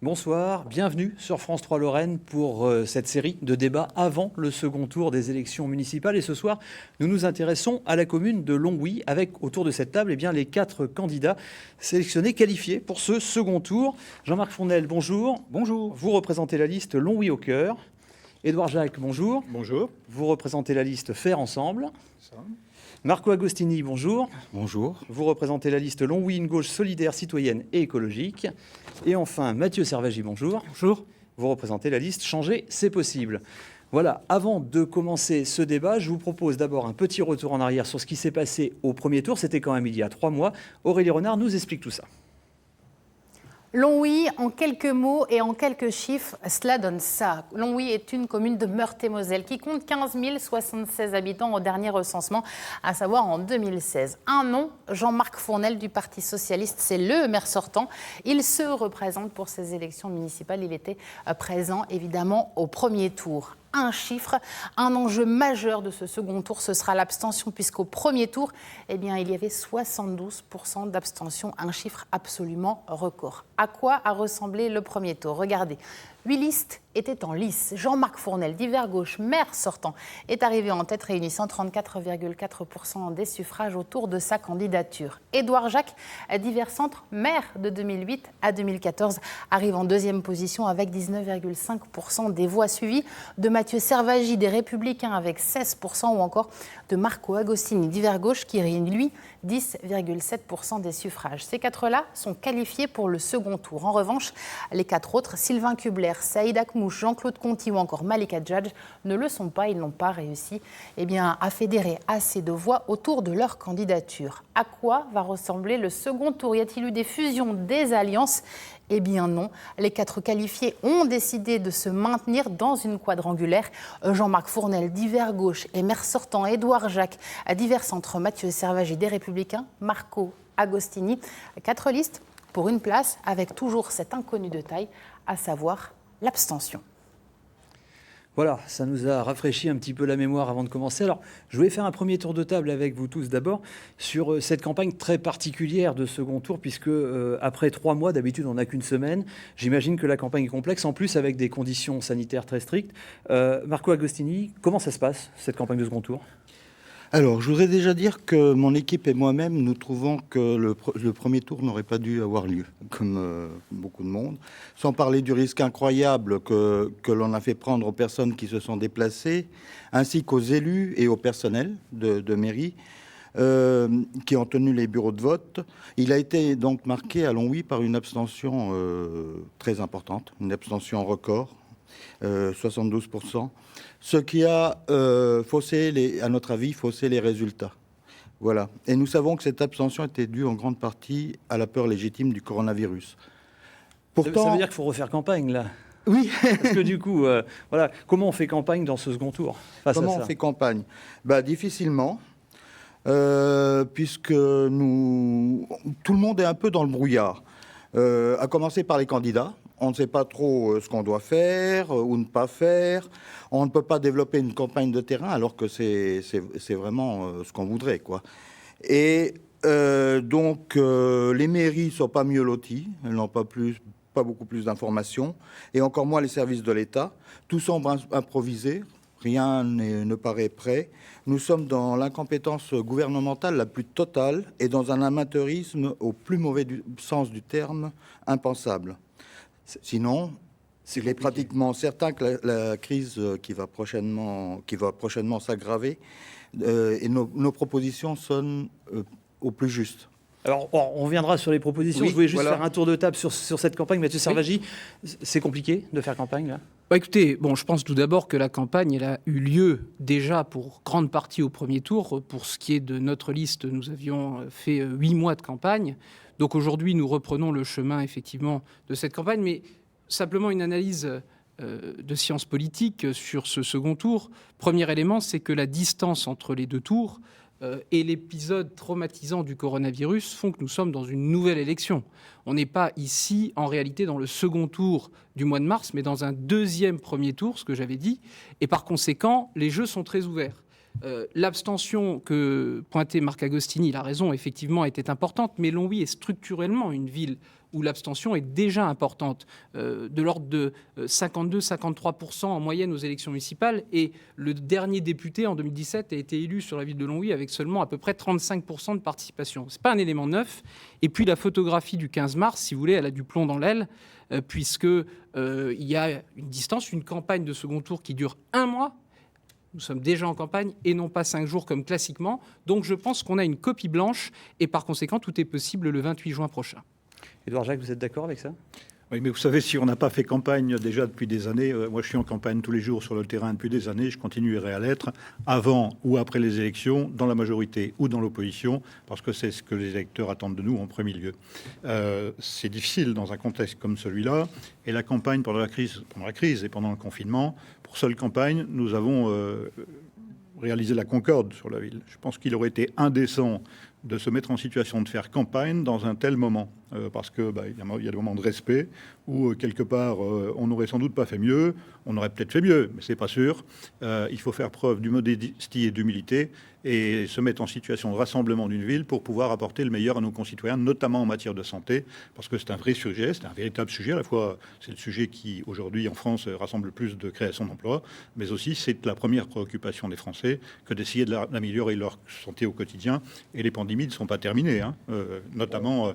Bonsoir, bienvenue sur France 3 Lorraine pour cette série de débats avant le second tour des élections municipales. Et ce soir, nous nous intéressons à la commune de Longwy avec autour de cette table les 4 candidats sélectionnés, qualifiés pour ce second tour. Jean-Marc Fournel, bonjour. Bonjour. Vous représentez la liste Longwy au cœur. Édouard Jacques, bonjour. Bonjour. Vous représentez la liste Faire ensemble. Ça. Marco Agostini, bonjour. Bonjour. Vous représentez la liste Longwy, une gauche solidaire, citoyenne et écologique. Et enfin, Mathieu Servagi, bonjour. Bonjour. Vous représentez la liste Changer, c'est possible. Voilà, avant de commencer ce débat, je vous propose d'abord un petit retour en arrière sur ce qui s'est passé au premier tour. C'était quand même il y a 3 mois. Aurélie Renard nous explique tout ça. Longwy, en quelques mots et en quelques chiffres, cela donne ça. Longwy est une commune de Meurthe-et-Moselle qui compte 15 076 habitants au dernier recensement, à savoir en 2016. Un nom, Jean-Marc Fournel du Parti Socialiste, c'est le maire sortant. Il se représente pour ces élections municipales. Il était présent évidemment au premier tour. Un chiffre, un enjeu majeur de ce second tour, ce sera l'abstention, puisqu'au premier tour, il y avait 72% d'abstention, un chiffre absolument record. À quoi a ressemblé le premier tour ? Regardez, 8 listes étaient en lice. Jean-Marc Fournel, d'Hiver Gauche, maire sortant, est arrivé en tête, réunissant 34,4% des suffrages autour de sa candidature. Édouard Jacques, d'Hiver Centre, maire de 2008 à 2014, arrive en deuxième position avec 19,5% des voix, suivies de Mathieu Servagi des Républicains avec 16% ou encore de Marco Agostini d'Hiver Gauche qui réunit lui 10,7% des suffrages. Ces 4-là sont qualifiés pour le second tour. En revanche, les 4 autres, Sylvain Kubler, Saïd Akmouche, Jean-Claude Conti ou encore Malika Djadj, ne le sont pas. Ils n'ont pas réussi à fédérer assez de voix autour de leur candidature. À quoi va ressembler le second tour ? Y a-t-il eu des fusions, des alliances ? Eh bien non, les 4 qualifiés ont décidé de se maintenir dans une quadrangulaire. Jean-Marc Fournel d'Hiver Gauche et maire sortant Édouard Jacques d'Hiver Centre, Mathieu Servagi des Républicains, Marco Agostini. 4 listes pour une place avec toujours cet inconnu de taille, à savoir l'abstention. Voilà, ça nous a rafraîchi un petit peu la mémoire avant de commencer. Alors, je voulais faire un premier tour de table avec vous tous d'abord sur cette campagne très particulière de second tour, puisque après 3 mois, d'habitude on n'a qu'une semaine. J'imagine que la campagne est complexe, en plus avec des conditions sanitaires très strictes. Marco Agostini, comment ça se passe, cette campagne de second tour ? Alors, je voudrais déjà dire que mon équipe et moi-même, nous trouvons que le premier tour n'aurait pas dû avoir lieu, comme beaucoup de monde. Sans parler du risque incroyable que l'on a fait prendre aux personnes qui se sont déplacées, ainsi qu'aux élus et au personnel de mairie qui ont tenu les bureaux de vote. Il a été donc marqué à Longwy par une abstention très importante, une abstention record, 72%. Ce qui a à notre avis, faussé les résultats. Voilà. Et nous savons que cette abstention était due en grande partie à la peur légitime du coronavirus. Pourtant, ça veut dire qu'il faut refaire campagne, là ? Oui. Parce que du coup, voilà, comment on fait campagne dans ce second tour ? Comment on fait campagne ? Difficilement, puisque tout le monde est un peu dans le brouillard. À commencer par les candidats. On ne sait pas trop ce qu'on doit faire ou ne pas faire. On ne peut pas développer une campagne de terrain alors que c'est vraiment ce qu'on voudrait, quoi. Et donc, les mairies ne sont pas mieux loties. Elles n'ont pas beaucoup plus d'informations. Et encore moins les services de l'État. Tout semble improvisé. Rien ne paraît prêt. Nous sommes dans l'incompétence gouvernementale la plus totale et dans un amateurisme au plus mauvais sens du terme impensable. Sinon, il est pratiquement certain que la crise qui va prochainement s'aggraver et nos propositions sonnent au plus juste. Alors, on reviendra sur les propositions. Oui, je voulais juste faire un tour de table sur cette campagne. Mathieu Servagi, c'est compliqué de faire campagne, là ? Écoutez, je pense tout d'abord que la campagne, elle a eu lieu déjà pour grande partie au premier tour. Pour ce qui est de notre liste, nous avions fait 8 mois de campagne. Donc aujourd'hui, nous reprenons le chemin, effectivement, de cette campagne. Mais simplement une analyse de sciences politiques sur ce second tour. Premier élément, c'est que la distance entre les 2 tours et l'épisode traumatisant du coronavirus font que nous sommes dans une nouvelle élection. On n'est pas ici, en réalité, dans le second tour du mois de mars, mais dans un deuxième premier tour, ce que j'avais dit. Et par conséquent, les jeux sont très ouverts. L'abstention que pointait Marc Agostini, il a raison, effectivement, était importante, mais Longwy est structurellement une ville où l'abstention est déjà importante, de l'ordre de 52-53% en moyenne aux élections municipales. Et le dernier député en 2017 a été élu sur la ville de Longwy avec seulement à peu près 35% de participation. Ce n'est pas un élément neuf. Et puis la photographie du 15 mars, si vous voulez, elle a du plomb dans l'aile, puisque il y a une distance, une campagne de second tour qui dure 1 mois. Nous sommes déjà en campagne et non pas 5 jours comme classiquement. Donc je pense qu'on a une copie blanche et par conséquent, tout est possible le 28 juin prochain. Édouard Jacques, vous êtes d'accord avec ça ? Oui, mais vous savez, si on n'a pas fait campagne déjà depuis des années, moi je suis en campagne tous les jours sur le terrain depuis des années, je continuerai à l'être avant ou après les élections, dans la majorité ou dans l'opposition, parce que c'est ce que les électeurs attendent de nous en premier lieu. C'est difficile dans un contexte comme celui-là, et la campagne pendant la crise et pendant le confinement, pour seule campagne, nous avons réalisé la concorde sur la ville. Je pense qu'il aurait été indécent de se mettre en situation de faire campagne dans un tel moment, parce que y a des moments de respect où quelque part on n'aurait sans doute pas fait mieux, on aurait peut-être fait mieux, mais c'est pas sûr. Il faut faire preuve d'humilité et d'humilité et se mettre en situation de rassemblement d'une ville pour pouvoir apporter le meilleur à nos concitoyens, notamment en matière de santé, parce que c'est un vrai sujet, c'est un véritable sujet. À la fois, c'est le sujet qui aujourd'hui en France rassemble le plus de création d'emplois, mais aussi c'est la première préoccupation des Français que d'essayer d'améliorer leur santé au quotidien. Et les pandémies ne sont pas terminées, notamment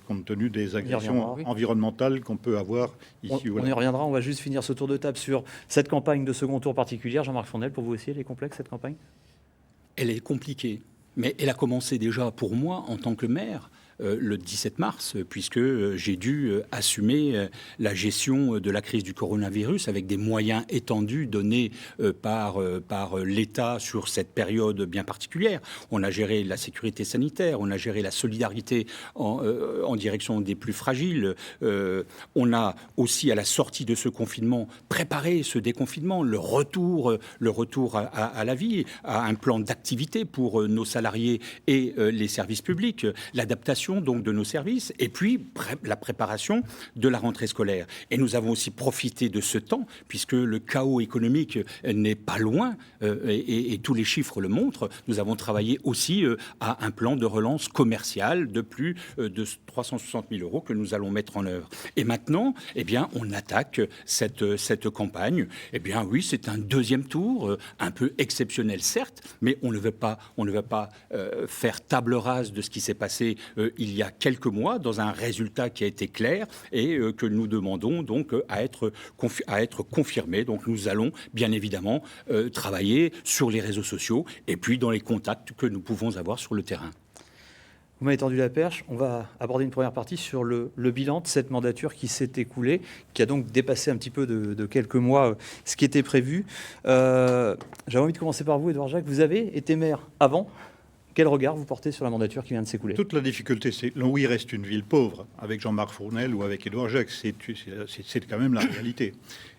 compte tenu des agressions environnementales qu'on peut avoir ici. On y reviendra, on va juste finir ce tour de table sur cette campagne de second tour particulière. Jean-Marc Fournel, pour vous aussi, elle est complexe cette campagne ? Elle est compliquée, mais elle a commencé déjà pour moi en tant que maire le 17 mars, puisque j'ai dû assumer la gestion de la crise du coronavirus avec des moyens étendus donnés par l'État sur cette période bien particulière. On a géré la sécurité sanitaire, on a géré la solidarité en direction des plus fragiles. On a aussi, à la sortie de ce confinement, préparé ce déconfinement, le retour à la vie, à un plan d'activité pour nos salariés et les services publics, l'adaptation donc de nos services, et puis la préparation de la rentrée scolaire. Et nous avons aussi profité de ce temps, puisque le chaos économique n'est pas loin, et tous les chiffres le montrent. Nous avons travaillé aussi à un plan de relance commerciale de plus de 360 000 € que nous allons mettre en œuvre. Et maintenant, on attaque cette campagne. Oui, c'est un deuxième tour, un peu exceptionnel certes, mais on ne veut pas faire table rase de ce qui s'est passé il y a quelques mois, dans un résultat qui a été clair et que nous demandons donc à être confirmé. Donc nous allons bien évidemment travailler sur les réseaux sociaux et puis dans les contacts que nous pouvons avoir sur le terrain. Vous m'avez tendu la perche. On va aborder une première partie sur le bilan de cette mandature qui s'est écoulée, qui a donc dépassé un petit peu de quelques mois ce qui était prévu. J'avais envie de commencer par vous, Édouard Jacques. Vous avez été maire avant. Quel regard vous portez sur la mandature qui vient de s'écouler ? Toute la difficulté, c'est Longwy reste une ville pauvre, avec Jean-Marc Fournel ou avec Édouard Jacques. C'est quand même la réalité.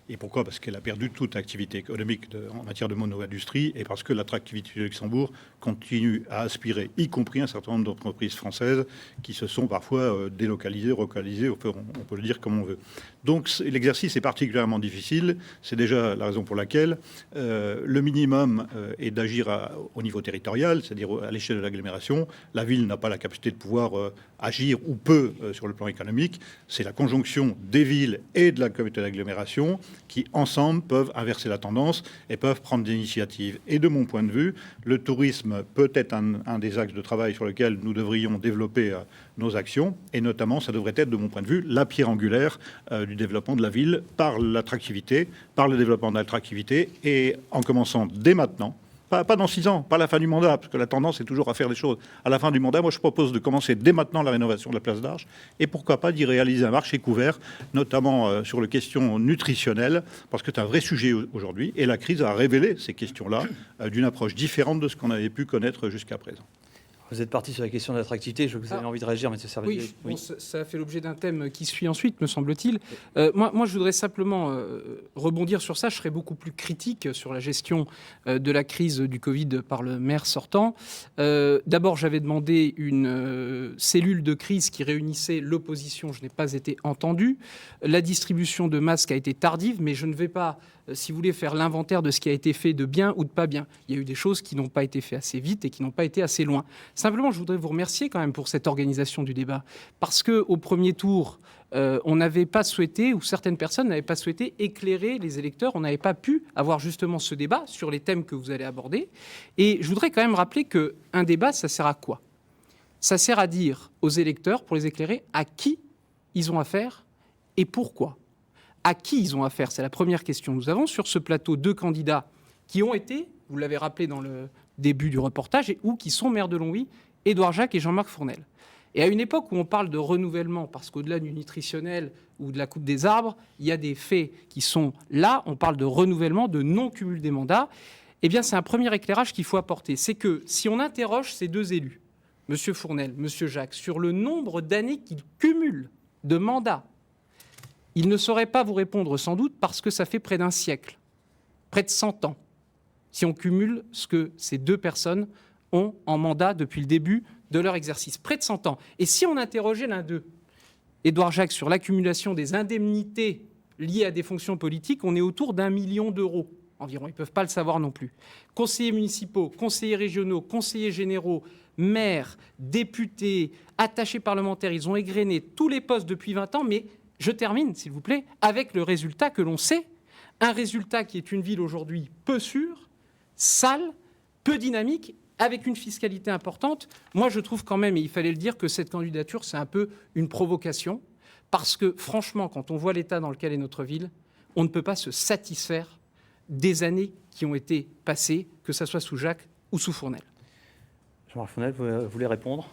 Et pourquoi ? Parce qu'elle a perdu toute activité économique en matière de mono-industrie et parce que l'attractivité du Luxembourg continue à aspirer, y compris un certain nombre d'entreprises françaises qui se sont parfois délocalisées, relocalisées, on peut le dire comme on veut. Donc l'exercice est particulièrement difficile. C'est déjà la raison pour laquelle le minimum est d'agir au niveau territorial, c'est-à-dire à l'échelle de l'agglomération. La ville n'a pas la capacité de pouvoir agir ou peu sur le plan économique. C'est la conjonction des villes et de la communauté d'agglomération qui, ensemble, peuvent inverser la tendance et peuvent prendre des initiatives. Et de mon point de vue, le tourisme peut être un des axes de travail sur lequel nous devrions développer nos actions. Et notamment, ça devrait être, de mon point de vue, la pierre angulaire du développement de la ville par l'attractivité, par le développement de l'attractivité, et en commençant dès maintenant, pas dans 6 ans, pas à la fin du mandat, parce que la tendance est toujours à faire des choses à la fin du mandat. Moi, je propose de commencer dès maintenant la rénovation de la place d'Arche et pourquoi pas d'y réaliser un marché couvert, notamment sur les questions nutritionnelles, parce que c'est un vrai sujet aujourd'hui. Et la crise a révélé ces questions-là d'une approche différente de ce qu'on avait pu connaître jusqu'à présent. Vous êtes parti sur la question de l'attractivité. Je vois que vous avez envie de réagir, M. Servallier. Oui, bon, ça a fait l'objet d'un thème qui suit ensuite, me semble-t-il. Moi, je voudrais simplement rebondir sur ça. Je serais beaucoup plus critique sur la gestion de la crise du Covid par le maire sortant. D'abord, j'avais demandé une cellule de crise qui réunissait l'opposition. Je n'ai pas été entendu. La distribution de masques a été tardive, mais je ne vais pas, si vous voulez, faire l'inventaire de ce qui a été fait de bien ou de pas bien. Il y a eu des choses qui n'ont pas été faites assez vite et qui n'ont pas été assez loin. Simplement, je voudrais vous remercier quand même pour cette organisation du débat, parce qu'au premier tour, on n'avait pas souhaité, ou certaines personnes n'avaient pas souhaité éclairer les électeurs. On n'avait pas pu avoir justement ce débat sur les thèmes que vous allez aborder. Et je voudrais quand même rappeler qu'un débat, ça sert à quoi ? Ça sert à dire aux électeurs, pour les éclairer, à qui ils ont affaire et pourquoi. À qui ils ont affaire ? C'est la première question. Nous avons sur ce plateau 2 candidats qui ont été, vous l'avez rappelé dans le début du reportage, ou qui sont maires de Longwy, Édouard Jacques et Jean-Marc Fournel. Et à une époque où on parle de renouvellement, parce qu'au-delà du nutritionnel ou de la coupe des arbres, il y a des faits qui sont là, on parle de renouvellement, de non-cumul des mandats, eh bien c'est un premier éclairage qu'il faut apporter. C'est que si on interroge ces 2 élus, M. Fournel, M. Jacques, sur le nombre d'années qu'ils cumulent de mandats, ils ne sauraient pas vous répondre sans doute parce que ça fait près d'1 siècle, près de 100 ans, si on cumule ce que ces 2 personnes ont en mandat depuis le début de leur exercice, près de 100 ans. Et si on interrogeait l'un d'eux, Édouard Jacques, sur l'accumulation des indemnités liées à des fonctions politiques, on est autour d'1 million d'euros environ. Ils ne peuvent pas le savoir non plus. Conseillers municipaux, conseillers régionaux, conseillers généraux, maires, députés, attachés parlementaires, ils ont égrené tous les postes depuis 20 ans, mais je termine, s'il vous plaît, avec le résultat que l'on sait, un résultat qui est une ville aujourd'hui peu sûre, sale, peu dynamique, avec une fiscalité importante. Moi, je trouve quand même, et il fallait le dire, que cette candidature, c'est un peu une provocation, parce que, franchement, quand on voit l'état dans lequel est notre ville, on ne peut pas se satisfaire des années qui ont été passées, que ce soit sous Jacques ou sous Fournel. Jean-Marc Fournel, vous voulez répondre ?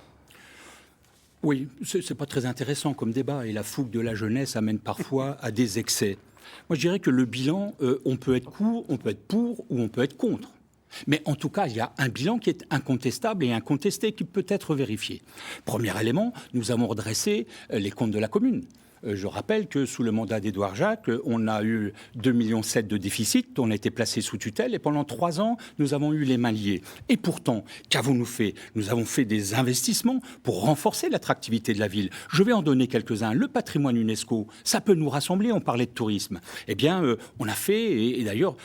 Oui, c'est pas très intéressant comme débat, et la fougue de la jeunesse amène parfois à des excès. Moi, je dirais que le bilan, on peut être pour ou on peut être contre. Mais en tout cas, il y a un bilan qui est incontestable et incontesté qui peut être vérifié. Premier élément, nous avons redressé les comptes de la commune. Je rappelle que sous le mandat d'Édouard Jacques, on a eu 2,7 millions de déficit, on a été placé sous tutelle et pendant 3 ans, nous avons eu les mains liées. Et pourtant, qu'avons-nous fait ? Nous avons fait des investissements pour renforcer l'attractivité de la ville. Je vais en donner quelques-uns. Le patrimoine UNESCO, ça peut nous rassembler, on parlait de tourisme. Eh bien, on a fait, et d'ailleurs,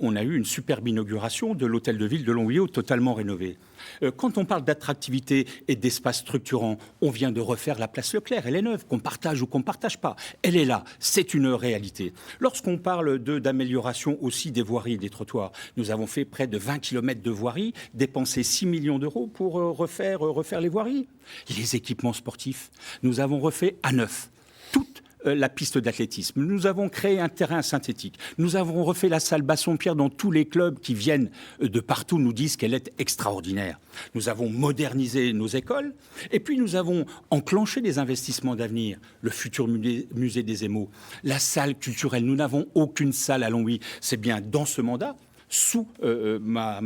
on a eu une superbe inauguration de l'hôtel de ville de Longwy, totalement rénové. Quand on parle d'attractivité et d'espace structurant, on vient de refaire la place Leclerc. Elle est neuve, qu'on partage ou qu'on ne partage pas. Elle est là, c'est une réalité. Lorsqu'on parle d'amélioration aussi des voiries et des trottoirs, nous avons fait près de 20 km de voiries, dépensé 6 millions d'euros pour refaire les voiries. Les équipements sportifs, nous avons refait à neuf toute la piste d'athlétisme. Nous avons créé un terrain synthétique. Nous avons refait la salle Bassompierre dont tous les clubs qui viennent de partout nous disent qu'elle est extraordinaire. Nous avons modernisé nos écoles et puis nous avons enclenché des investissements d'avenir. Le futur musée des Émaux, la salle culturelle. Nous n'avons aucune salle à Longwy. C'est bien dans ce mandat, sous ma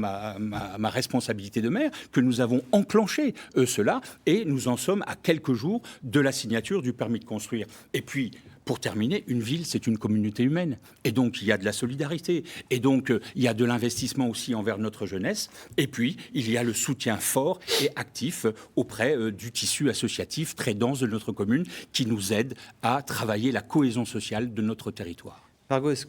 responsabilité de maire, que nous avons enclenché cela, et nous en sommes à quelques jours de la signature du permis de construire. Et puis, pour terminer, une ville, c'est une communauté humaine. Et donc, il y a de la solidarité. Et donc, il y a de l'investissement aussi envers notre jeunesse. Et puis, il y a le soutien fort et actif auprès du tissu associatif très dense de notre commune qui nous aide à travailler la cohésion sociale de notre territoire.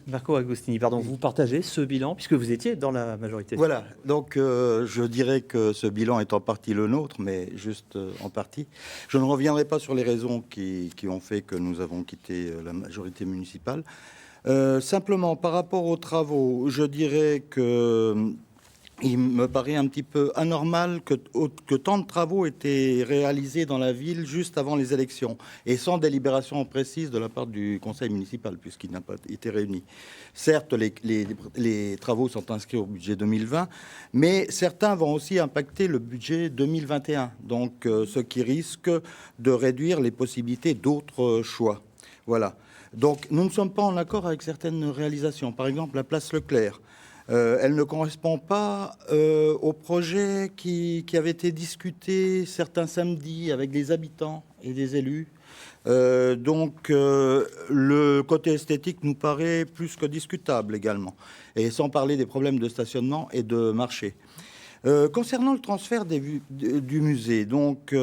Marco Agostini, pardon, vous partagez ce bilan puisque vous étiez dans la majorité. Voilà, donc je dirais que ce bilan est en partie le nôtre, mais juste en partie. Je ne reviendrai pas sur les raisons qui ont fait que nous avons quitté la majorité municipale. Simplement, par rapport aux travaux, je dirais que il me paraît un petit peu anormal que tant de travaux étaient réalisés dans la ville juste avant les élections et sans délibération précise de la part du conseil municipal, puisqu'il n'a pas été réuni. Certes, les travaux sont inscrits au budget 2020, mais certains vont aussi impacter le budget 2021, donc ce qui risque de réduire les possibilités d'autres choix. Voilà. Donc, nous ne sommes pas en accord avec certaines réalisations. Par exemple, la place Leclerc. Elle ne correspond pas au projet qui avait été discuté certains samedis avec des habitants et des élus. Donc, le côté esthétique nous paraît plus que discutable également, et sans parler des problèmes de stationnement et de marché. Concernant le transfert du musée, donc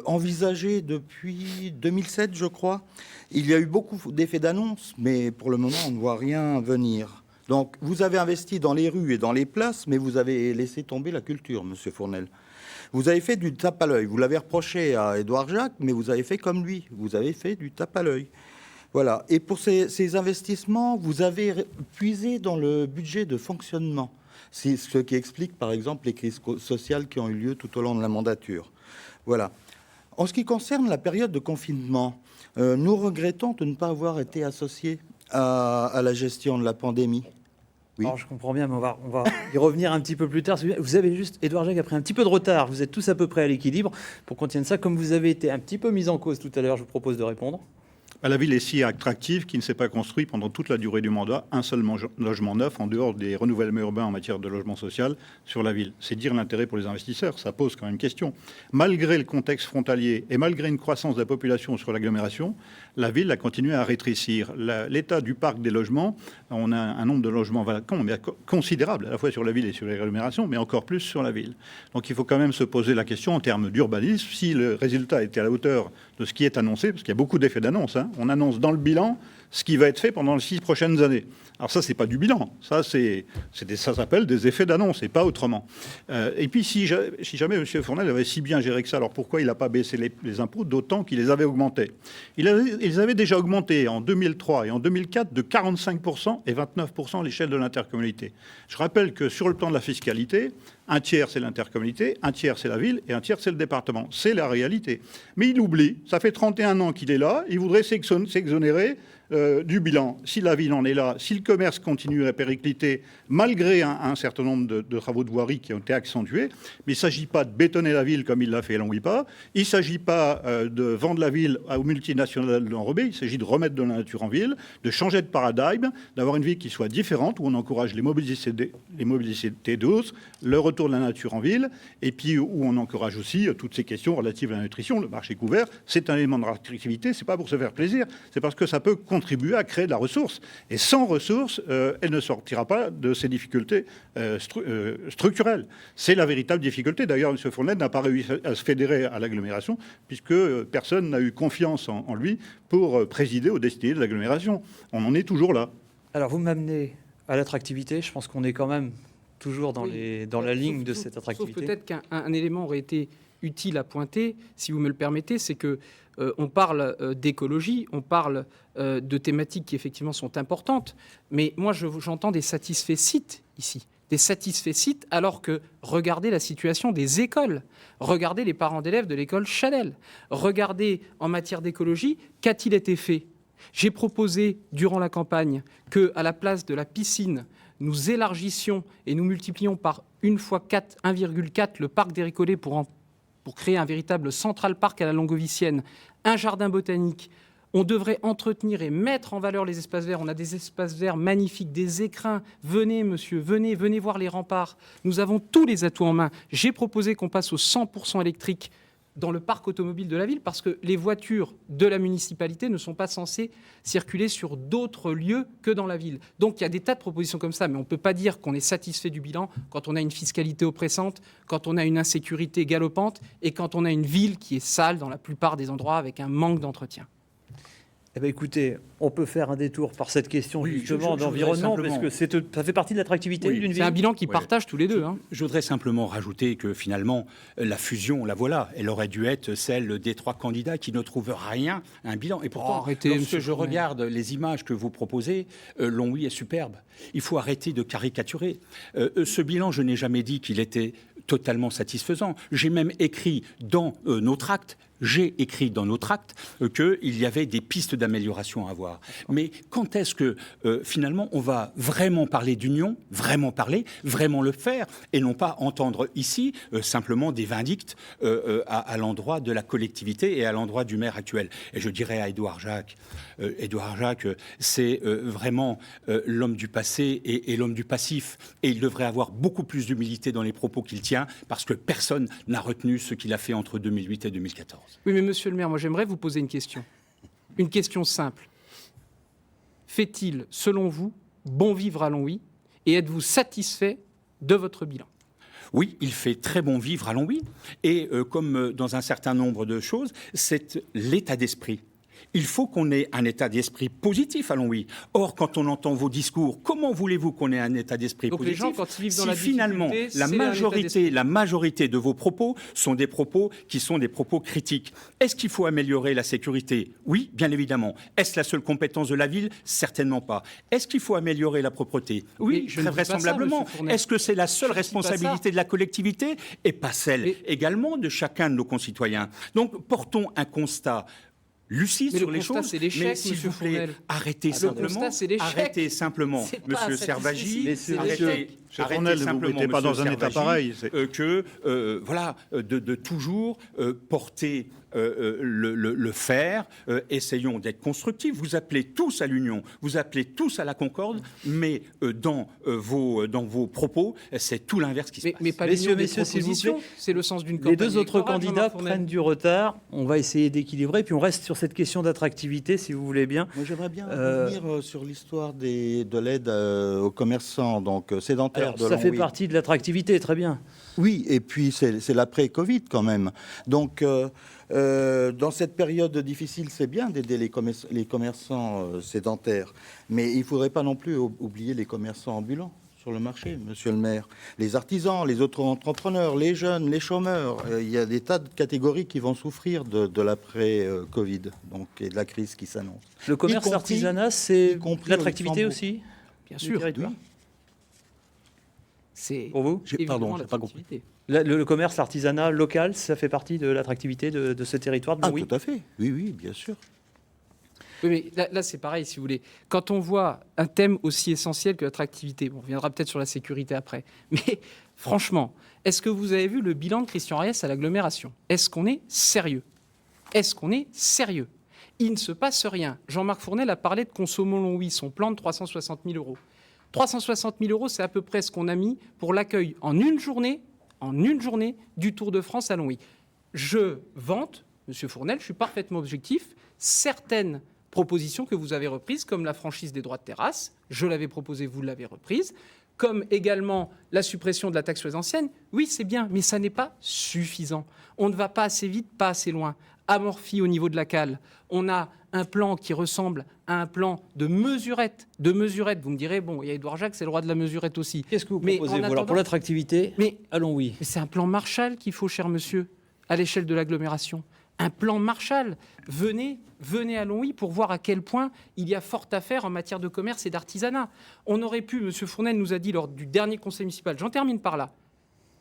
envisagé depuis 2007, je crois, il y a eu beaucoup d'effets d'annonce, mais pour le moment, on ne voit rien venir. Donc, vous avez investi dans les rues et dans les places, mais vous avez laissé tomber la culture, Monsieur Fournel. Vous avez fait du tape à l'œil. Vous l'avez reproché à Édouard Jacques, mais vous avez fait comme lui. Vous avez fait du tape à l'œil. Voilà. Et pour ces investissements, vous avez puisé dans le budget de fonctionnement. C'est ce qui explique, par exemple, les crises sociales qui ont eu lieu tout au long de la mandature. Voilà. En ce qui concerne la période de confinement, nous regrettons de ne pas avoir été associés à la gestion de la pandémie. Oui. Alors, je comprends bien, mais on va y revenir un petit peu plus tard. Vous avez juste, Édouard Jacques a pris un petit peu de retard. Vous êtes tous à peu près à l'équilibre. Pour qu'on tienne ça, comme vous avez été un petit peu mis en cause tout à l'heure, je vous propose de répondre. La ville est si attractive qu'il ne s'est pas construit pendant toute la durée du mandat un seul logement neuf en dehors des renouvellements urbains en matière de logement social sur la ville. C'est dire l'intérêt pour les investisseurs, ça pose quand même question. Malgré le contexte frontalier et malgré une croissance de la population sur l'agglomération, la ville a continué à rétrécir. L'état du parc des logements, on a un nombre de logements vacants mais considérable, à la fois sur la ville et sur l'agglomération, mais encore plus sur la ville. Donc il faut quand même se poser la question en termes d'urbanisme, si le résultat était à la hauteur de ce qui est annoncé, parce qu'il y a beaucoup d'effets d'annonce, hein. On annonce dans le bilan ce qui va être fait pendant les 6 prochaines années. Alors ça, c'est pas du bilan, ça s'appelle des effets d'annonce et pas autrement. Et puis si jamais M. Fournel avait si bien géré que ça, alors pourquoi il n'a pas baissé les impôts, d'autant qu'il les avait augmentés? Ils avaient déjà augmenté en 2003 et en 2004 de 45% et 29% à l'échelle de l'intercommunalité. Je rappelle que sur le plan de la fiscalité, un tiers c'est l'intercommunalité, un tiers c'est la ville et un tiers c'est le département. C'est la réalité. Mais il oublie, ça fait 31 ans qu'il est là, il voudrait s'exonérer du bilan. Si la ville en est là, si le commerce continue à péricliter, malgré un certain nombre de travaux de voirie qui ont été accentués, mais il ne s'agit pas de bétonner la ville comme il l'a fait à Longwy-Pas, il ne s'agit pas de vendre la ville aux multinationales enrobées, il s'agit de remettre de la nature en ville, de changer de paradigme, d'avoir une ville qui soit différente, où on encourage les mobilités douces, le retour de la nature en ville, et puis où on encourage aussi toutes ces questions relatives à la nutrition. Le marché couvert, c'est un élément de réactivité, c'est pas pour se faire plaisir, c'est parce que ça peut contribuer à créer de la ressource. Et sans ressources, elle ne sortira pas de ces difficultés structurelles. C'est la véritable difficulté. D'ailleurs, M. Fournel n'a pas réussi à se fédérer à l'agglomération, puisque personne n'a eu confiance en lui pour présider aux destinées de l'agglomération. On en est toujours là. Alors, vous m'amenez à l'attractivité. Je pense qu'on est quand même toujours dans la ligne de cette attractivité. Sauf peut-être qu'un élément aurait été utile à pointer, si vous me le permettez, c'est que on parle d'écologie, on parle de thématiques qui effectivement sont importantes, mais moi j'entends des satisfaits sites ici. Des satisfaits sites, alors que regardez la situation des écoles, regardez les parents d'élèves de l'école Chanel, regardez en matière d'écologie, qu'a-t-il été fait? J'ai proposé durant la campagne qu'à la place de la piscine, nous élargissions et nous multiplions par 1,4 le parc des Récollets pour créer un véritable Central Park à la Longovicienne, un jardin botanique. On devrait entretenir et mettre en valeur les espaces verts. On a des espaces verts magnifiques, des écrins. Venez, monsieur, venez voir les remparts. Nous avons tous les atouts en main. J'ai proposé qu'on passe au 100% électrique dans le parc automobile de la ville, parce que les voitures de la municipalité ne sont pas censées circuler sur d'autres lieux que dans la ville. Donc il y a des tas de propositions comme ça, mais on ne peut pas dire qu'on est satisfait du bilan quand on a une fiscalité oppressante, quand on a une insécurité galopante et quand on a une ville qui est sale dans la plupart des endroits avec un manque d'entretien. Eh bien, écoutez, on peut faire un détour par cette question justement je d'environnement, voudrais parce que ça fait partie de l'attractivité d'une ville. C'est un bilan qu'ils partagent tous les deux. Je voudrais simplement rajouter que finalement, la fusion, la voilà. Elle aurait dû être celle des 3 candidats qui ne trouvent rien à un bilan. Et pourtant, lorsque je regarde les images que vous proposez, Longwy est superbe. Il faut arrêter de caricaturer. Ce bilan, je n'ai jamais dit qu'il était totalement satisfaisant. J'ai même écrit dans notre acte j'ai écrit dans notre acte qu'il y avait des pistes d'amélioration à avoir. Mais quand est-ce que, finalement, on va vraiment parler d'union, vraiment parler, vraiment le faire, et non pas entendre ici simplement des vindictes à l'endroit de la collectivité et à l'endroit du maire actuel. Et je dirais à Édouard Jacques, c'est vraiment l'homme du passé et l'homme du passif. Et il devrait avoir beaucoup plus d'humilité dans les propos qu'il tient, parce que personne n'a retenu ce qu'il a fait entre 2008 et 2014. Oui, mais monsieur le maire, moi j'aimerais vous poser une question. Une question simple. Fait-il, selon vous, bon vivre à Longwy et êtes-vous satisfait de votre bilan ? Oui, il fait très bon vivre à Longwy. Et comme dans un certain nombre de choses, c'est l'état d'esprit. Il faut qu'on ait un état d'esprit positif à Longwy. Or, quand on entend vos discours, comment voulez-vous qu'on ait un état d'esprit Donc positif les gens, quand ils vivent dans si la finalement difficulté, la majorité de vos propos sont des propos qui sont des propos critiques? Est-ce qu'il faut améliorer la sécurité? Oui, bien évidemment. Est-ce la seule compétence de la ville? Certainement pas. Est-ce qu'il faut améliorer la propreté? Oui, Mais je très ne dis pas ça, vraisemblablement. monsieur Fournet. Est-ce que c'est la seule Je ne dis pas responsabilité de la collectivité et pas celle également de chacun de nos concitoyens? Donc, portons un constat lucide Mais sur le les constat, choses, c'est l'échec, mais s'il monsieur vous plaît, Fournel. arrêtez simplement, C'est pas monsieur un Servagi, satisfecit, c'est arrêtez l'échec. Fournel, ne vous mettez pas dans un état pareil. De toujours porter le faire. Essayons d'être constructifs. Vous appelez tous à l'union, vous appelez tous à la concorde, mais dans vos propos, c'est tout l'inverse qui se passe. Mais pas Messieurs, l'union des s'il vous plaît. propositions, c'est le sens d'une campagne Les deux autres électorale, candidats Jean-Marc Fournel. prennent du retard. On va essayer d'équilibrer, puis on reste sur cette question d'attractivité, si vous voulez bien. Moi, j'aimerais bien revenir sur l'histoire de l'aide aux commerçants, donc sédentaires Alors, de ça fait Longwy. partie de l'attractivité, très bien. Oui, et puis c'est l'après-Covid quand même. Donc, dans cette période difficile, c'est bien d'aider les commerçants sédentaires, mais il ne faudrait pas non plus oublier les commerçants ambulants sur le marché, monsieur le maire. Les artisans, les autres entrepreneurs, les jeunes, les chômeurs. Il y a des tas de catégories qui vont souffrir de l'après-Covid, donc, et de la crise qui s'annonce. Le commerce, compris- l'artisanat, c'est y compris l'attractivité au aussi, Bien du sûr, territoire. c'est Pour vous évidemment j'ai pas compris. l'attractivité. Le commerce, l'artisanat local, ça fait partie de l'attractivité de ce territoire de Ah, Longwy. tout à fait. Oui, oui, bien sûr. Oui, mais là c'est pareil, si vous voulez. Quand on voit un thème aussi essentiel que l'attractivité, bon, on reviendra peut-être sur la sécurité après, mais franchement, est-ce que vous avez vu le bilan de Christian Ariès à l'agglomération? Est-ce qu'on est sérieux? Est-ce qu'on est sérieux? Il ne se passe rien. Jean-Marc Fournel a parlé de Consommons Longwy, son plan de 360 000 euros. 360 000 euros, c'est à peu près ce qu'on a mis pour l'accueil en une journée du Tour de France à Longwy. Je vante, Monsieur Fournel, je suis parfaitement objectif, certaines propositions que vous avez reprises, comme la franchise des droits de terrasse, je l'avais proposée, vous l'avez reprise, comme également la suppression de la taxe sur les anciennes. Oui, c'est bien, mais ça n'est pas suffisant. On ne va pas assez vite, pas assez loin. Amorphi au niveau de la cale. On a un plan qui ressemble à un plan de mesurette. De mesurette. Vous me direz, bon, il y a Édouard Jacques, c'est le roi de la mesurette aussi. Qu'est-ce que vous Mais proposez en vous, alors, pour attendant- l'attractivité, Mais allons oui. mais c'est un plan Marshall qu'il faut, cher monsieur, à l'échelle de l'agglomération. Un plan Marshall. Venez à Longwy pour voir à quel point il y a fort à faire en matière de commerce et d'artisanat. On aurait pu, monsieur Fournel nous a dit lors du dernier conseil municipal, j'en termine par là,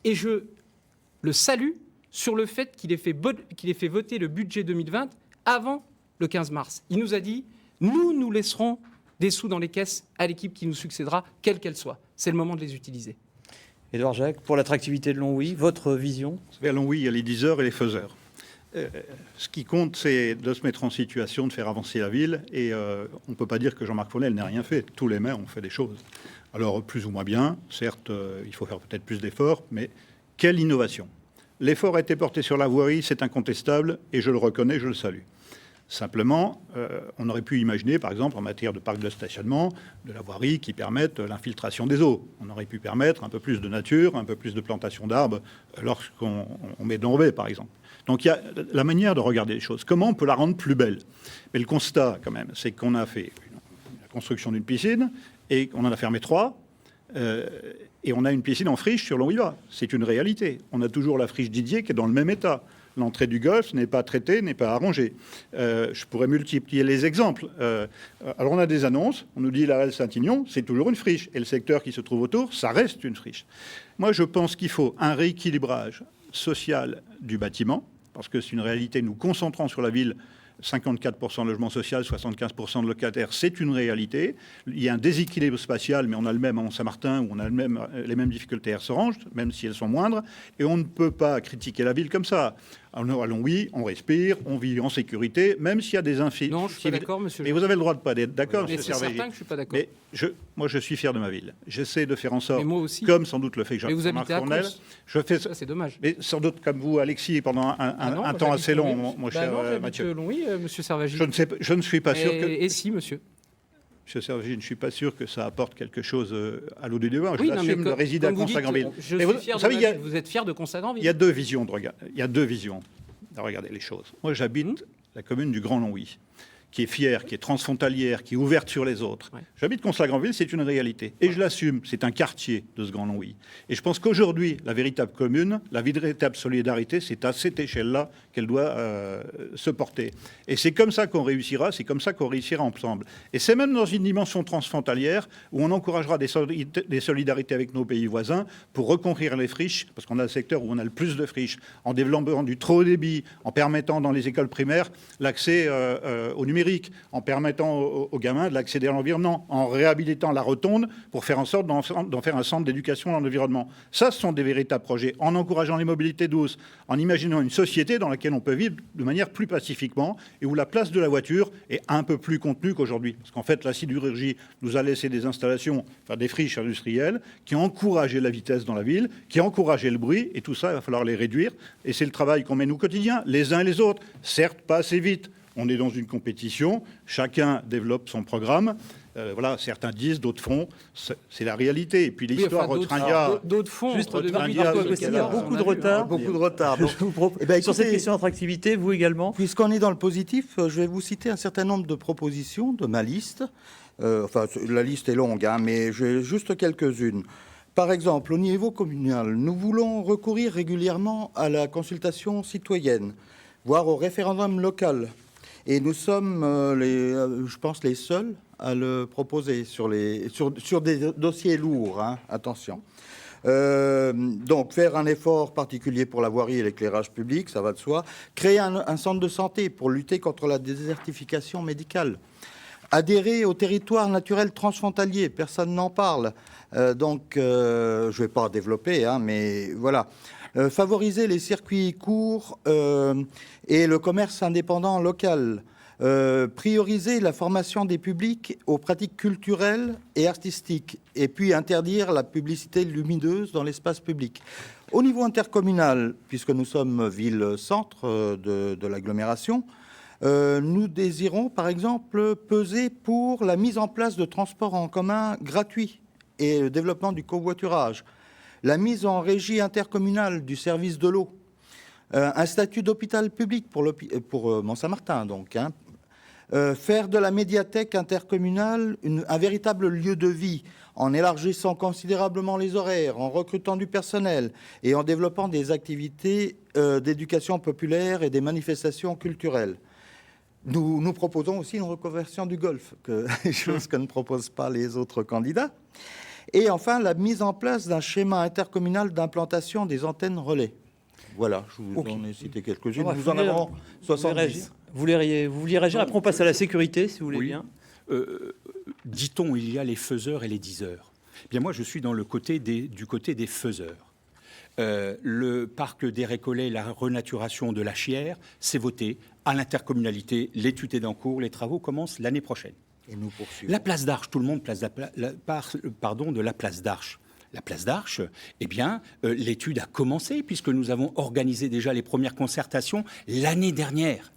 et je le salue sur le fait qu'il ait fait voter le budget 2020 avant le 15 mars. Il nous a dit, nous laisserons des sous dans les caisses à l'équipe qui nous succédera, quelle qu'elle soit. C'est le moment de les utiliser. Édouard Jacques, pour l'attractivité de Longwy, votre vision? À Longwy, il y a les diseurs et les faiseurs. Ce qui compte, c'est de se mettre en situation de faire avancer la ville. Et on ne peut pas dire que Jean-Marc Fournel n'ait rien fait. Tous les maires ont fait des choses. Alors, plus ou moins bien. Certes, il faut faire peut-être plus d'efforts, mais quelle innovation! L'effort a été porté sur la voirie, c'est incontestable, et je le reconnais, je le salue. Simplement, on aurait pu imaginer, par exemple, en matière de parc de stationnement, de la voirie qui permettent l'infiltration des eaux. On aurait pu permettre un peu plus de nature, un peu plus de plantation d'arbres lorsqu'on met de l'enrobé, par exemple. Donc il y a la manière de regarder les choses. Comment on peut la rendre plus belle? Mais le constat, quand même, c'est qu'on a fait la construction d'une piscine et on en a fermé 3. Et on a une piscine en friche sur Longwy-Bas. C'est une réalité. On a toujours la friche Didier qui est dans le même état. L'entrée du golfe n'est pas traitée, n'est pas arrangée. Je pourrais multiplier les exemples. Alors on a des annonces, on nous dit la Halle Saint-Ignon, c'est toujours une friche. Et le secteur qui se trouve autour, ça reste une friche. Moi, je pense qu'il faut un rééquilibrage social du bâtiment. parce que c'est une réalité, nous concentrons sur la ville 54% de logement social, 75% de locataires, c'est une réalité. Il y a un déséquilibre spatial, mais on a le même à Mont-Saint-Martin, où on a les mêmes difficultés à Erserange, même si elles sont moindres, et on ne peut pas critiquer la ville comme ça. Alors, oui, on respire, on vit en sécurité, même s'il y a des infidèles. Non, je suis pas d'accord, monsieur. Mais vous avez le droit de pas être d'accord, Mais monsieur c'est Servagi. certain que je suis pas d'accord. Mais moi, je suis fier de ma ville. J'essaie de faire en sorte, Mais moi aussi. comme sans doute le fait que Mais vous Jean-Marc habitez à Fournel, Cons. je fais Ça, c'est dommage. mais sans doute comme vous, Alexis, pendant un Moi, temps assez long, Longwy. mon cher non, j'habite Mathieu. Longwy, monsieur Servagi. Je ne suis pas sûr que... Et si, monsieur. Monsieur Servagi, je ne suis pas sûr que ça apporte quelque chose à l'eau du débat. Je Oui, non, mais l'assume de résider à comme vous dites, Cons-à-Granville. je Mais suis fier de savez, ma ville. Vous êtes fier de Cons-à-Granville. il y a deux visions il y a deux visions à regarder les choses. Moi, j'habite la commune du Grand Longwy, qui est fière, qui est transfrontalière, qui est ouverte sur les autres. Ouais. J'habite Cons-la-Granville, c'est une réalité. Et je l'assume, c'est un quartier de ce Grand Longwy. Et je pense qu'aujourd'hui, la véritable commune, la véritable solidarité, c'est à cette échelle-là qu'elle doit se porter. Et c'est comme ça qu'on réussira ensemble. Et c'est même dans une dimension transfrontalière où on encouragera des solidarités avec nos pays voisins pour reconquérir les friches, parce qu'on a le secteur où on a le plus de friches, en développant du trop haut débit, en permettant dans les écoles primaires l'accès au numérique, en permettant aux gamins de l'accéder à l'environnement, en réhabilitant la rotonde pour faire en sorte d'en faire un centre d'éducation dans l'environnement. Ça, ce sont des véritables projets, en encourageant les mobilités douces, en imaginant une société dans laquelle on peut vivre de manière plus pacifiquement et où la place de la voiture est un peu plus contenue qu'aujourd'hui. Parce qu'en fait, la sidérurgie nous a laissé des installations, enfin des friches industrielles, qui ont encouragé la vitesse dans la ville, qui ont encouragé le bruit, et tout ça, il va falloir les réduire. Et c'est le travail qu'on mène au quotidien, les uns et les autres. Certes, pas assez vite. On est dans une compétition, chacun développe son programme. Voilà, certains disent, d'autres font. C'est la réalité. Et puis l'histoire retraindia. D'autres font. Juste, entre Marco 2014 et Agostini, il y a 2014, beaucoup on de a vu, retard. Beaucoup de retard. Je vous propose- Eh ben, Sur cette écoutez, question d'attractivité, vous également. Puisqu'on est dans le positif, je vais vous citer un certain nombre de propositions de ma liste. Enfin, la liste est longue, hein, mais j'ai juste quelques-unes. Par exemple, au niveau communal, nous voulons recourir régulièrement à la consultation citoyenne, voire au référendum local. Et nous sommes, je pense, les seuls à le proposer sur des dossiers lourds, hein, attention. Donc, faire un effort particulier pour la voirie et l'éclairage public, ça va de soi. Créer un centre de santé pour lutter contre la désertification médicale. Adhérer au territoire naturel transfrontalier, personne n'en parle. Donc, je ne vais pas développer, hein, mais voilà. Favoriser les circuits courts et le commerce indépendant local. Prioriser la formation des publics aux pratiques culturelles et artistiques. Et puis interdire la publicité lumineuse dans l'espace public. Au niveau intercommunal, puisque nous sommes ville-centre de l'agglomération, nous désirons, par exemple, peser pour la mise en place de transports en commun gratuits et le développement du covoiturage, la mise en régie intercommunale du service de l'eau, un statut d'hôpital public pour Mont-Saint-Martin, donc, hein, faire de la médiathèque intercommunale un véritable lieu de vie, en élargissant considérablement les horaires, en recrutant du personnel et en développant des activités d'éducation populaire et des manifestations culturelles. Nous proposons aussi une reconversion du golf, chose que ne proposent pas les autres candidats. Et enfin, la mise en place d'un schéma intercommunal d'implantation des antennes relais. Voilà, je vous en ai cité quelques-unes. Nous en avons 70. Vous vouliez réagir? Après, on passe à la sécurité, si vous voulez Oui. bien. Dit-on, il y a les faiseurs et les diseurs. Bien, moi, je suis du côté des faiseurs. Le parc des Récollets, la renaturation de la Chière, c'est voté à l'intercommunalité. L'étude est en cours, les travaux commencent l'année prochaine. Et nous poursuivons. La place d'Arche, tout le monde parle de la place d'Arche. La place d'Arche, eh bien, l'étude a commencé puisque nous avons organisé déjà les premières concertations l'année dernière,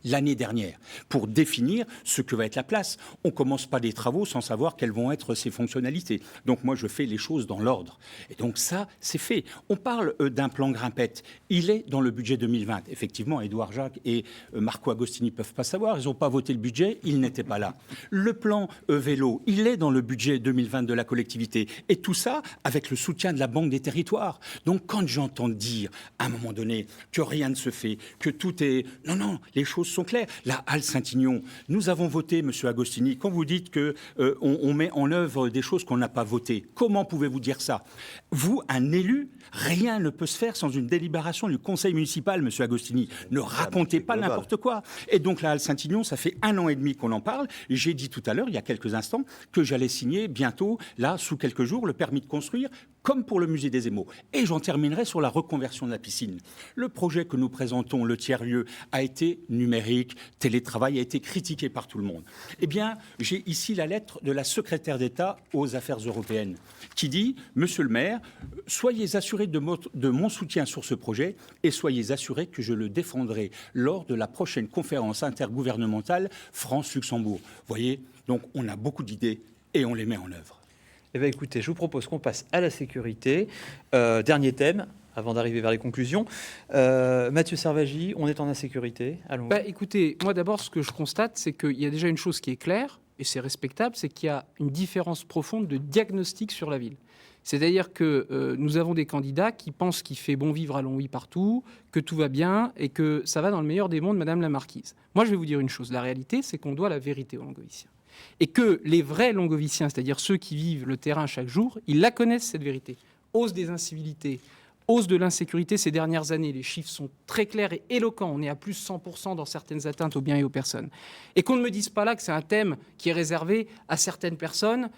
pour définir ce que va être la place. On ne commence pas des travaux sans savoir quelles vont être ses fonctionnalités. Donc moi, je fais les choses dans l'ordre. Et donc ça, c'est fait. On parle d'un plan Grimpette. Il est dans le budget 2020. Effectivement, Édouard Jacques et Marco Agostini ne peuvent pas savoir. Ils n'ont pas voté le budget. Ils n'étaient pas là. Le plan vélo, il est dans le budget 2020 de la collectivité. Et tout ça avec le soutien de la Banque des Territoires. Donc quand j'entends dire, à un moment donné, que rien ne se fait, que tout est... Non, les choses sont claires. La halle Saint-Ignon, nous avons voté, Monsieur Agostini, quand vous dites que on met en œuvre des choses qu'on n'a pas votées, comment pouvez-vous dire ça? Vous, un élu, rien ne peut se faire sans une délibération du conseil municipal, Monsieur Agostini. Ne racontez pas n'importe quoi. Et donc la halle Saint-Ignon, ça fait 1 an et demi qu'on en parle. J'ai dit tout à l'heure, il y a quelques instants, que j'allais signer bientôt, là, sous quelques jours, le permis de construire, comme pour le musée des Émaux. Et j'en terminerai sur la reconversion de la piscine. Le projet que nous présentons, le tiers-lieu, a été numérique, télétravail, a été critiqué par tout le monde. Eh bien, j'ai ici la lettre de la secrétaire d'État aux Affaires européennes qui dit « Monsieur le maire, soyez assuré de mon soutien sur ce projet et soyez assuré que je le défendrai lors de la prochaine conférence intergouvernementale France-Luxembourg. » Vous voyez, donc on a beaucoup d'idées et on les met en œuvre. Eh bien, écoutez, je vous propose qu'on passe à la sécurité. Dernier thème, avant d'arriver vers les conclusions. Mathieu Servagi, on est en insécurité. Allons. Écoutez, moi d'abord, ce que je constate, c'est qu'il y a déjà une chose qui est claire, et c'est respectable, c'est qu'il y a une différence profonde de diagnostic sur la ville. C'est-à-dire que nous avons des candidats qui pensent qu'il fait bon vivre à Longwy partout, que tout va bien et que ça va dans le meilleur des mondes, Madame la Marquise. Moi, je vais vous dire une chose. La réalité, c'est qu'on doit la vérité aux Longoviciens. Et que les vrais Longoviciens, c'est-à-dire ceux qui vivent le terrain chaque jour, ils la connaissent, cette vérité. Hausse des incivilités, hausse de l'insécurité ces dernières années. Les chiffres sont très clairs et éloquents. On est à plus 100% dans certaines atteintes aux biens et aux personnes. Et qu'on ne me dise pas là que c'est un thème qui est réservé à certaines personnes,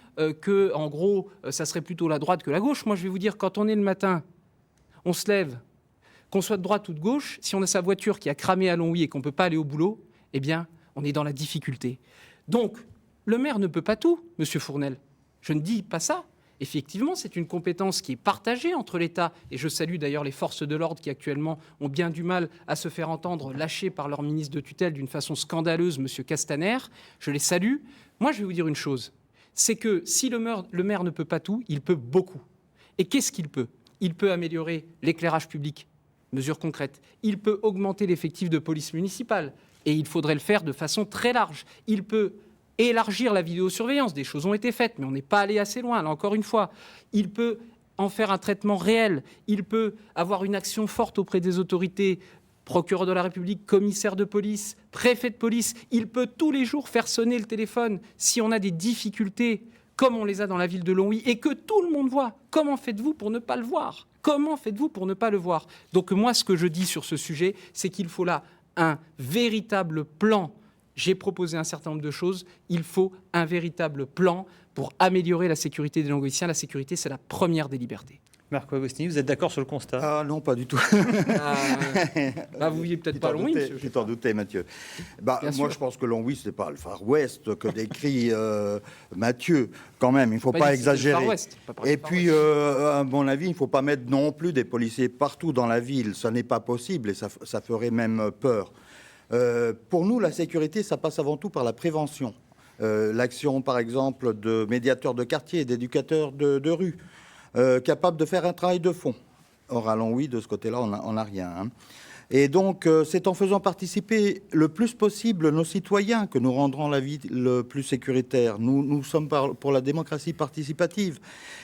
que, en gros, ça serait plutôt la droite que la gauche. Moi, je vais vous dire, quand on est le matin, on se lève, qu'on soit de droite ou de gauche, si on a sa voiture qui a cramé à Longwy et qu'on ne peut pas aller au boulot, eh bien, on est dans la difficulté. Donc, le maire ne peut pas tout, Monsieur Fournel. Je ne dis pas ça. Effectivement, c'est une compétence qui est partagée entre l'État, et je salue d'ailleurs les forces de l'ordre qui actuellement ont bien du mal à se faire entendre, lâchées par leur ministre de tutelle d'une façon scandaleuse, Monsieur Castaner. Je les salue. Moi, je vais vous dire une chose, c'est que si le maire ne peut pas tout, il peut beaucoup. Et qu'est-ce qu'il peut? Il peut améliorer l'éclairage public, mesures concrètes. Il peut augmenter l'effectif de police municipale, et il faudrait le faire de façon très large. Il peut élargir la vidéosurveillance, des choses ont été faites, mais on n'est pas allé assez loin, là encore une fois. Il peut en faire un traitement réel, il peut avoir une action forte auprès des autorités, procureur de la République, commissaire de police, préfet de police. Il peut tous les jours faire sonner le téléphone si on a des difficultés, comme on les a dans la ville de Longwy, et que tout le monde voit. Comment faites-vous pour ne pas le voir? Comment faites-vous pour ne pas le voir? Donc moi, ce que je dis sur ce sujet, c'est qu'il faut là un véritable plan. J'ai proposé un certain nombre de choses. Il faut un véritable plan pour améliorer la sécurité des Longoviciens. La sécurité, c'est la première des libertés. Marco Agostini, vous êtes d'accord sur le constat? Ah non, pas du tout. Vous vouliez peut-être pas Longwy, monsieur. Tu t'en doutais, Mathieu. Moi, je pense que Longwy, ce n'est pas le Far West que décrit Mathieu. Quand même, il ne faut pas exagérer. Et puis, à mon avis, il ne faut pas mettre non plus des policiers partout dans la ville. Ça n'est pas possible et ça ferait même peur. Pour nous, la sécurité, ça passe avant tout par la prévention. L'action, par exemple, de médiateurs de quartier, d'éducateurs de rue, capables de faire un travail de fond. Or, à Longwy, de ce côté-là, on n'a rien. Hein. Et donc, c'est en faisant participer le plus possible nos citoyens que nous rendrons la vie le plus sécuritaire. Nous sommes pour la démocratie participative.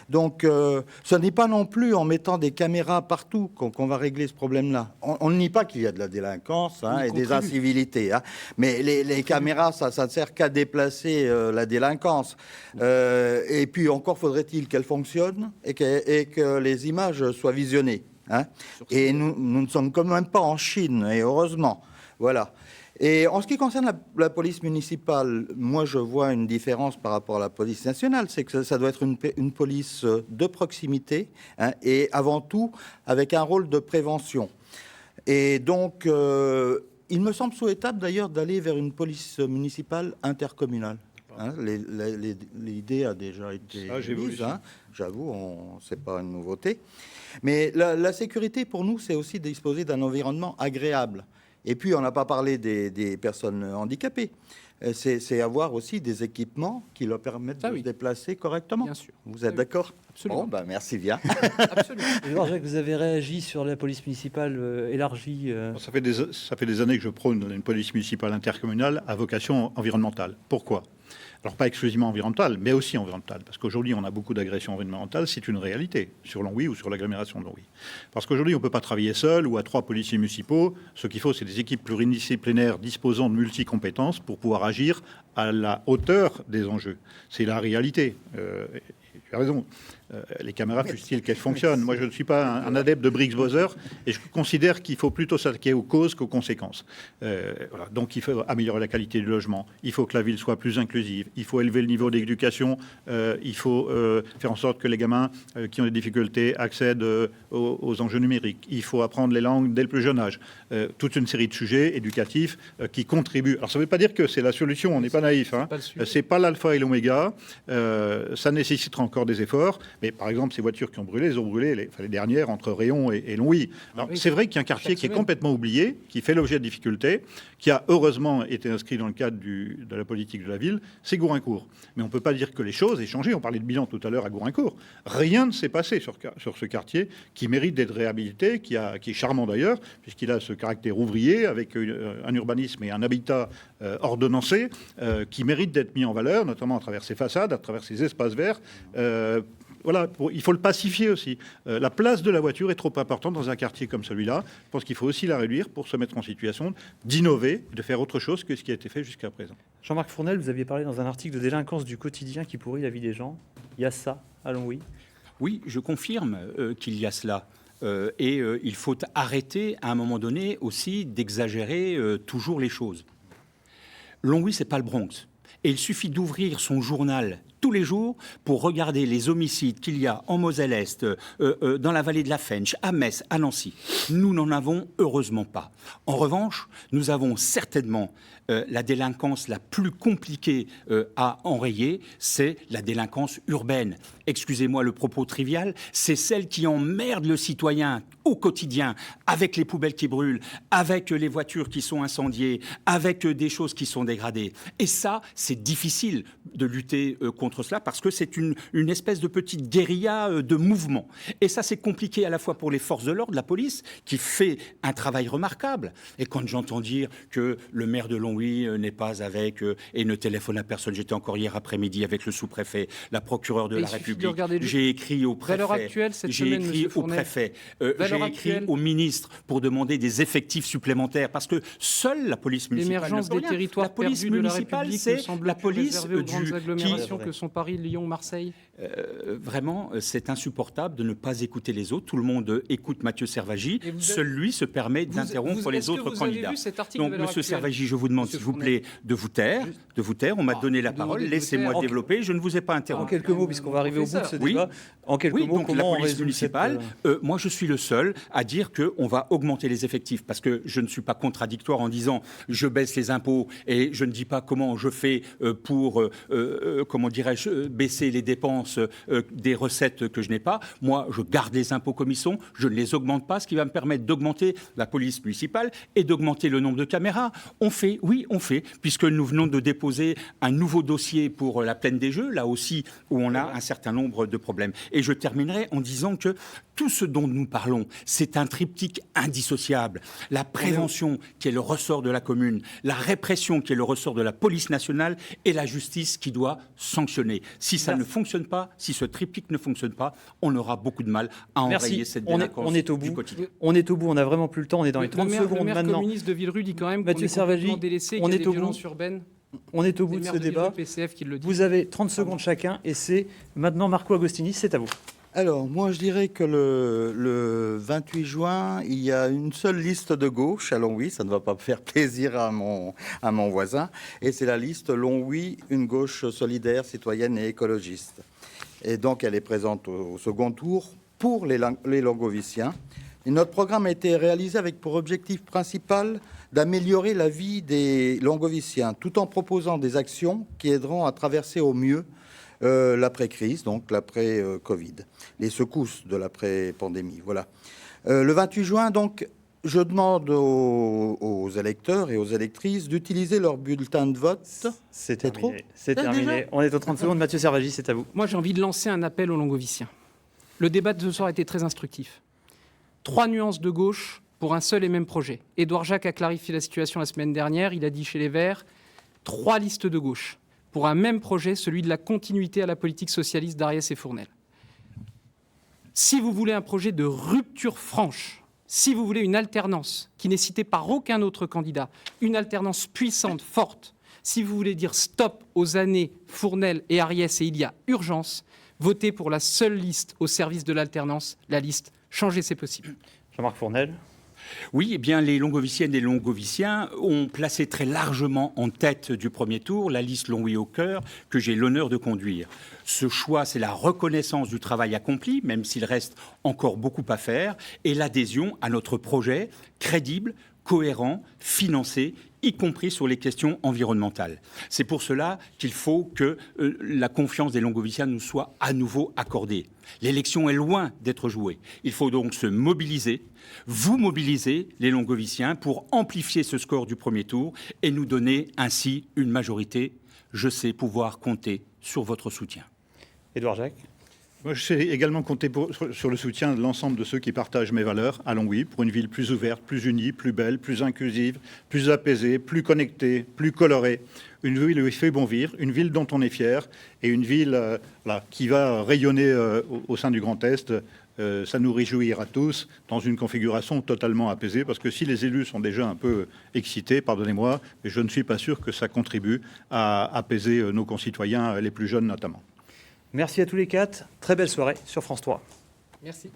Donc, ce n'est pas non plus en mettant des caméras partout qu'on va régler ce problème-là. On ne nie pas qu'il y a de la délinquance et des incivilités. Hein. Mais les caméras, ça ne sert qu'à déplacer la délinquance. Et puis, encore faudrait-il qu'elles fonctionnent et que les images soient visionnées. Hein, et nous ne sommes quand même pas en Chine, et heureusement. Voilà. Et en ce qui concerne la police municipale, moi je vois une différence par rapport à la police nationale, c'est que ça doit être une police de proximité, hein, et avant tout avec un rôle de prévention. Et donc, il me semble souhaitable d'ailleurs d'aller vers une police municipale intercommunale. Hein, l'idée a déjà été mise, hein, j'avoue, c'est pas une nouveauté. Mais la sécurité, pour nous, c'est aussi disposer d'un environnement agréable. Et puis, on n'a pas parlé des personnes handicapées. C'est avoir aussi des équipements qui leur permettent de se déplacer correctement. Bien sûr. Vous êtes d'accord? Absolument. Bon, merci bien. Absolument. Jacques, vous avez réagi sur la police municipale élargie. Ça fait des années que je prône une police municipale intercommunale à vocation environnementale. Pourquoi? Alors pas exclusivement environnementales, mais aussi environnementales, parce qu'aujourd'hui on a beaucoup d'agressions environnementales, c'est une réalité, sur Longwy ou sur l'agglomération de Longwy. Parce qu'aujourd'hui on ne peut pas travailler seul ou à 3 policiers municipaux, ce qu'il faut c'est des équipes pluridisciplinaires disposant de multi-compétences pour pouvoir agir à la hauteur des enjeux. C'est la réalité. Tu as raison. Les caméras, fût-il qu'elles fonctionnent. Moi, je ne suis pas un adepte de Briggs-Bowser et je considère qu'il faut plutôt s'attaquer aux causes qu'aux conséquences. Voilà. Donc, il faut améliorer la qualité du logement. Il faut que la ville soit plus inclusive. Il faut élever le niveau d'éducation. Il faut faire en sorte que les gamins qui ont des difficultés accèdent aux enjeux numériques. Il faut apprendre les langues dès le plus jeune âge. Toute une série de sujets éducatifs qui contribuent. Alors, ça ne veut pas dire que c'est la solution. On n'est pas naïf. Hein. C'est pas l'alpha et l'oméga. Ça nécessitera encore des efforts. Mais par exemple, ces voitures qui ont brûlé, elles ont brûlé les dernières entre Réon et Longwy. Alors, c'est vrai qu'il y a un quartier qui est complètement oublié, qui fait l'objet de difficultés, qui a heureusement été inscrit dans le cadre de la politique de la ville, c'est Gouraincourt. Mais on ne peut pas dire que les choses aient changé. On parlait de bilan tout à l'heure à Gouraincourt. Rien ne s'est passé sur ce quartier qui mérite d'être réhabilité, qui est charmant d'ailleurs, puisqu'il a ce caractère ouvrier avec un urbanisme et un habitat ordonnancé qui mérite d'être mis en valeur, notamment à travers ses façades, à travers ses espaces verts. Voilà, il faut le pacifier aussi. La place de la voiture est trop importante dans un quartier comme celui-là. Je pense qu'il faut aussi la réduire pour se mettre en situation d'innover, de faire autre chose que ce qui a été fait jusqu'à présent. Jean-Marc Fournel, vous aviez parlé dans un article de délinquance du quotidien qui pourrit la vie des gens. Il y a ça à Longwy? Oui, je confirme qu'il y a cela. Il faut arrêter à un moment donné aussi d'exagérer toujours les choses. Longwy, c'est pas le Bronx. Et il suffit d'ouvrir son journal tous les jours pour regarder les homicides qu'il y a en Moselle-Est, dans la vallée de la Fench, à Metz, à Nancy. Nous n'en avons heureusement pas. En revanche, nous avons certainement la délinquance la plus compliquée à enrayer, c'est la délinquance urbaine. Excusez-moi le propos trivial, c'est celle qui emmerde le citoyen au quotidien, avec les poubelles qui brûlent, avec les voitures qui sont incendiées, avec des choses qui sont dégradées. Et ça, c'est difficile de lutter contre cela parce que c'est une espèce de petite guérilla de mouvement. Et ça, c'est compliqué à la fois pour les forces de l'ordre, la police, qui fait un travail remarquable. Et quand j'entends dire que le maire de Longwy n'est pas avec et ne téléphone à personne, j'étais encore hier après-midi avec le sous-préfet, la procureure de la République, j'ai écrit au préfet, Valeur actuelle, cette j'ai semaine, écrit au préfet, j'ai écrit au ministre pour demander des effectifs supplémentaires parce que seule la police municipale l'émergence des territoires la police perdus de la municipale, République c'est ne semble la plus police réservée aux grandes agglomérations que sont Paris, Lyon, Marseille. Vraiment, c'est insupportable de ne pas écouter les autres. Tout le monde écoute Mathieu Servagi. Seul lui se permet d'interrompre les autres candidats. Donc, Monsieur Servagi, je vous demande, s'il vous plaît, de vous taire. On m'a donné la parole. Laissez-moi développer. Je ne vous ai pas interrompu. En quelques mots, puisqu'on va arriver au bout de ce oui. débat. En quelques mots, donc comment la on police résout municipale, moi je suis le seul à dire qu'on va augmenter les effectifs parce que je ne suis pas contradictoire en disant je baisse les impôts et je ne dis pas comment je fais pour, comment dirais-je, baisser les dépenses des recettes que je n'ai pas. Moi, je garde les impôts comme ils sont, je ne les augmente pas, ce qui va me permettre d'augmenter la police municipale et d'augmenter le nombre de caméras. On fait, puisque nous venons de déposer un nouveau dossier pour la plaine des Jeux, là aussi où on a un certain nombre de problèmes. Et je terminerai en disant que tout ce dont nous parlons, c'est un triptyque indissociable. La prévention, qui est le ressort de la commune, la répression, qui est le ressort de la police nationale, et la justice qui doit sanctionner. Si ça ne fonctionne pas, si ce triptyque ne fonctionne pas, on aura beaucoup de mal à enrayer cette délinquance on est au bout. du quotidien. On est au bout, on n'a vraiment plus le temps, on est dans les 30 secondes le maire maintenant. communiste de Villerud dit quand même Mathieu Servagi, délaissé, on qu'il y a est des au bout. violences urbaines. On est au bout de Les ce maires de débat. Villerud, PCF qui le dit. Vous avez 30 secondes chacun et c'est maintenant Marco Agostini, c'est à vous. Alors, moi, je dirais que le 28 juin, il y a une seule liste de gauche à Longwy. Ça ne va pas faire plaisir à mon voisin. Et c'est la liste Longwy, une gauche solidaire, citoyenne et écologiste. Et donc, elle est présente au second tour pour les Longoviciens. Et notre programme a été réalisé avec pour objectif principal d'améliorer la vie des Longoviciens, tout en proposant des actions qui aideront à traverser au mieux l'après-crise, donc l'après-Covid, les secousses de l'après-pandémie. Voilà. Le 28 juin, donc, je demande aux électeurs et aux électrices d'utiliser leur bulletin de vote. C'est trop terminé. C'est terminé. On est aux 30 secondes. Mathieu Servagi, c'est à vous. Moi, j'ai envie de lancer un appel aux Longoviciens. Le débat de ce soir a été très instructif. 3 nuances de gauche pour un seul et même projet. Édouard Jacques a clarifié la situation la semaine dernière. Il a dit chez les Verts 3 listes de gauche. pour un même projet, celui de la continuité à la politique socialiste d'Ariès et Fournel. Si vous voulez un projet de rupture franche, si vous voulez une alternance qui n'est citée par aucun autre candidat, une alternance puissante, forte, si vous voulez dire stop aux années Fournel et Ariès et il y a urgence, votez pour la seule liste au service de l'alternance, la liste Changer c'est possible. Jean-Marc Fournel. Oui, eh bien, les Longoviciennes et Longoviciens ont placé très largement en tête du premier tour la liste Longwy au cœur que j'ai l'honneur de conduire. Ce choix, c'est la reconnaissance du travail accompli, même s'il reste encore beaucoup à faire, et l'adhésion à notre projet crédible, cohérent, financé, y compris sur les questions environnementales. C'est pour cela qu'il faut que la confiance des Longoviciens nous soit à nouveau accordée. L'élection est loin d'être jouée. Il faut donc se mobiliser, vous mobiliser, les Longoviciens, pour amplifier ce score du premier tour et nous donner ainsi une majorité. Je sais pouvoir compter sur votre soutien. Édouard Jacques. Moi, je sais également compter sur le soutien de l'ensemble de ceux qui partagent mes valeurs à Longwy pour une ville plus ouverte, plus unie, plus belle, plus inclusive, plus apaisée, plus connectée, plus colorée. Une ville où il fait bon vivre, une ville dont on est fier et une ville qui va rayonner au sein du Grand Est. Ça nous réjouira tous dans une configuration totalement apaisée parce que si les élus sont déjà un peu excités, pardonnez-moi, mais je ne suis pas sûr que ça contribue à apaiser nos concitoyens, les plus jeunes notamment. Merci à tous les quatre. Très belle soirée sur France 3. Merci.